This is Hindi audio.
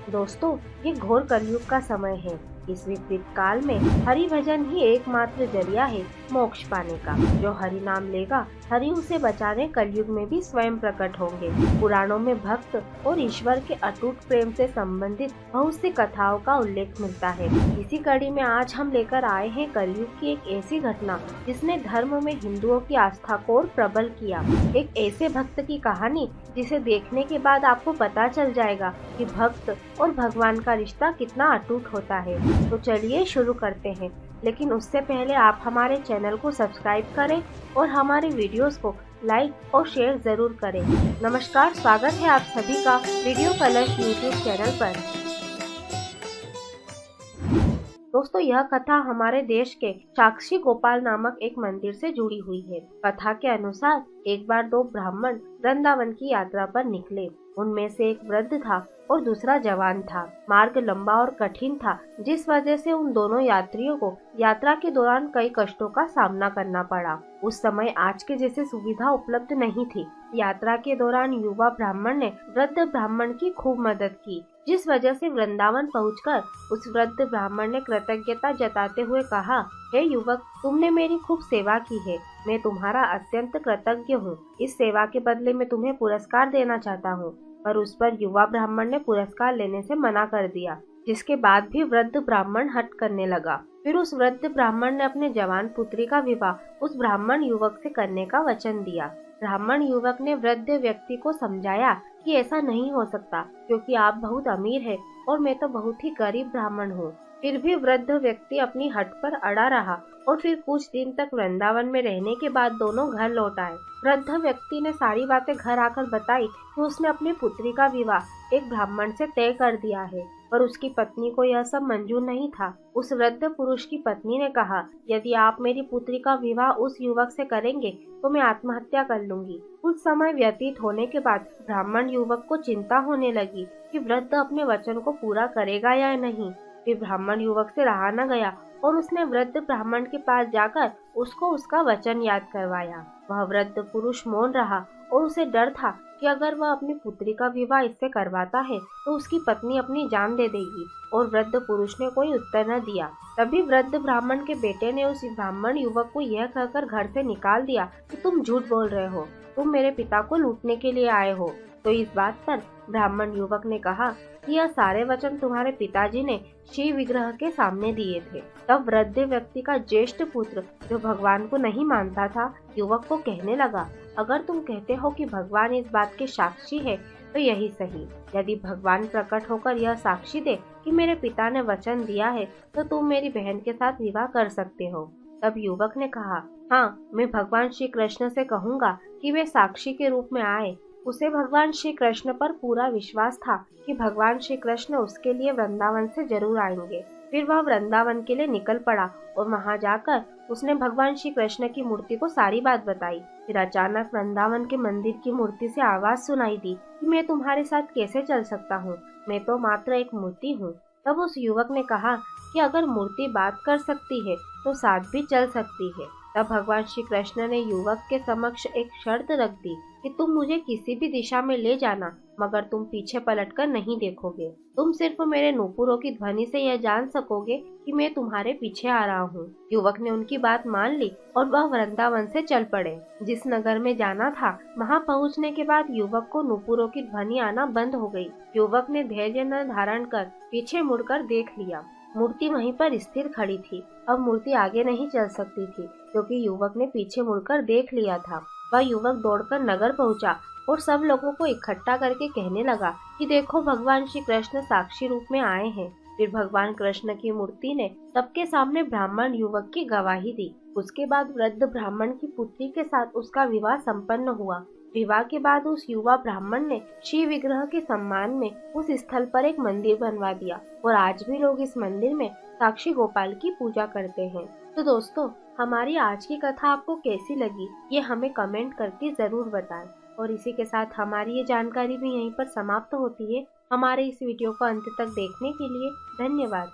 दोस्तों, ये घोर कलयुग का समय है। इस विपरीत काल में हरि भजन ही एकमात्र जरिया है मोक्ष पाने का। जो हरि नाम लेगा, हरि उसे बचाने कलयुग में भी स्वयं प्रकट होंगे। पुराणों में भक्त और ईश्वर के अटूट प्रेम से संबंधित बहुत सी कथाओं का उल्लेख मिलता है। इसी कड़ी में आज हम लेकर आए हैं कलयुग की एक ऐसी घटना जिसने धर्म में हिंदुओं की आस्था को और प्रबल किया। एक ऐसे भक्त की कहानी जिसे देखने के बाद आपको पता चल जाएगा कि भक्त और भगवान का रिश्ता कितना अटूट होता है। तो चलिए शुरू करते हैं, लेकिन उससे पहले आप हमारे चैनल को सब्सक्राइब करें और हमारे वीडियोस को लाइक और शेयर जरूर करें। नमस्कार, स्वागत है आप सभी का वीडियो कलश यूट्यूब चैनल पर। दोस्तों, यह कथा हमारे देश के साक्षी गोपाल नामक एक मंदिर से जुड़ी हुई है। कथा के अनुसार एक बार दो ब्राह्मण वृंदावन की यात्रा पर निकले। उनमें से एक वृद्ध था और दूसरा जवान था। मार्ग लंबा और कठिन था, जिस वजह से उन दोनों यात्रियों को यात्रा के दौरान कई कष्टों का सामना करना पड़ा। उस समय आज के जैसे सुविधा उपलब्ध नहीं थी। यात्रा के दौरान युवा ब्राह्मण ने वृद्ध ब्राह्मण की खूब मदद की, जिस वजह से वृंदावन पहुंचकर उस वृद्ध ब्राह्मण ने कृतज्ञता जताते हुए कहा, हे युवक, तुमने मेरी खूब सेवा की है। मैं तुम्हारा अत्यंत कृतज्ञ हूँ। इस सेवा के बदले में तुम्हें पुरस्कार देना चाहता हूँ। पर उस पर युवा ब्राह्मण ने पुरस्कार लेने से मना कर दिया, जिसके बाद भी वृद्ध ब्राह्मण हट करने लगा। फिर उस वृद्ध ब्राह्मण ने अपने जवान पुत्री का विवाह उस ब्राह्मण युवक से करने का वचन दिया। ब्राह्मण युवक ने वृद्ध व्यक्ति को समझाया कि ऐसा नहीं हो सकता, क्योंकि आप बहुत अमीर हैं और मैं तो बहुत ही गरीब ब्राह्मण हूँ। फिर भी वृद्ध व्यक्ति अपनी हट पर अड़ा रहा और फिर कुछ दिन तक वृंदावन में रहने के बाद दोनों घर लौट आए। वृद्ध व्यक्ति ने सारी बातें घर आकर बताई कि उसने अपनी पुत्री का विवाह एक ब्राह्मण से तय कर दिया है, पर उसकी पत्नी को यह सब मंजूर नहीं था। उस वृद्ध पुरुष की पत्नी ने कहा, यदि आप मेरी पुत्री का विवाह उस युवक से करेंगे तो मैं आत्महत्या कर लूंगी। कुछ समय व्यतीत होने के बाद ब्राह्मण युवक को चिंता होने लगी कि वृद्ध अपने वचन को पूरा करेगा या नहीं। फिर ब्राह्मण युवक से रहा न गया और उसने वृद्ध ब्राह्मण के पास जाकर उसको उसका वचन याद करवाया। वह वृद्ध पुरुष मौन रहा और उसे डर था कि अगर वह अपनी पुत्री का विवाह इससे करवाता है तो उसकी पत्नी अपनी जान दे देगी, और वृद्ध पुरुष ने कोई उत्तर न दिया। तभी वृद्ध ब्राह्मण के बेटे ने उस ब्राह्मण युवक को यह कहकर घर से निकाल दिया कि तुम झूठ बोल रहे हो, तुम मेरे पिता को लूटने के लिए आए हो। तो इस बात पर ब्राह्मण युवक ने कहा कि यह सारे वचन तुम्हारे पिताजी ने शिव विग्रह के सामने दिए थे। तब वृद्ध व्यक्ति का ज्येष्ठ पुत्र, जो भगवान को नहीं मानता था, युवक को कहने लगा, अगर तुम कहते हो कि भगवान इस बात के साक्षी है तो यही सही। यदि भगवान प्रकट होकर यह साक्षी दे कि मेरे पिता ने वचन दिया है तो तुम मेरी बहन के साथ विवाह कर सकते हो। तब युवक ने कहा, हाँ, मैं भगवान श्री कृष्ण से कहूँगा कि वे साक्षी के रूप में आए। उसे भगवान श्री कृष्ण पर पूरा विश्वास था कि भगवान श्री कृष्ण उसके लिए वृंदावन से जरूर आएंगे। फिर वह वृंदावन के लिए निकल पड़ा और वहां जाकर उसने भगवान श्री कृष्ण की मूर्ति को सारी बात बताई। फिर अचानक वृंदावन के मंदिर की मूर्ति से आवाज सुनाई दी कि मैं तुम्हारे साथ कैसे चल सकता हूँ, मैं तो मात्र एक मूर्ति हूँ। तब उस युवक ने कहा कि अगर मूर्ति बात कर सकती है तो साथ भी चल सकती है। तब भगवान श्री कृष्ण ने युवक के समक्ष एक शर्त रख दी कि तुम मुझे किसी भी दिशा में ले जाना, मगर तुम पीछे पलटकर नहीं देखोगे। तुम सिर्फ मेरे नूपुरों की ध्वनि से यह जान सकोगे कि मैं तुम्हारे पीछे आ रहा हूँ। युवक ने उनकी बात मान ली और वह वृंदावन से चल पड़े। जिस नगर में जाना था, वहाँ पहुँचने के बाद युवक को नूपुरों की ध्वनि आना बंद हो गई। युवक ने धैर्य न धारण कर पीछे मुड़कर देख लिया। मूर्ति वहीं पर स्थिर खड़ी थी। अब मूर्ति आगे नहीं चल सकती थी, क्योंकि युवक ने पीछे मुड़कर देख लिया था। वह युवक दौड़कर नगर पहुंचा और सब लोगों को इकट्ठा करके कहने लगा कि देखो, भगवान श्री कृष्ण साक्षी रूप में आए हैं। फिर भगवान कृष्ण की मूर्ति ने सबके सामने ब्राह्मण युवक की गवाही दी। उसके बाद वृद्ध ब्राह्मण की पुत्री के साथ उसका विवाह संपन्न हुआ। विवाह के बाद उस युवा ब्राह्मण ने शिव विग्रह के सम्मान में उस स्थल पर एक मंदिर बनवा दिया, और आज भी लोग इस मंदिर में साक्षी गोपाल की पूजा करते हैं। तो दोस्तों, हमारी आज की कथा आपको कैसी लगी, ये हमें कमेंट करके जरूर बताएं। और इसी के साथ हमारी ये जानकारी भी यहीं पर समाप्त होती है। हमारे इस वीडियो को अंत तक देखने के लिए धन्यवाद।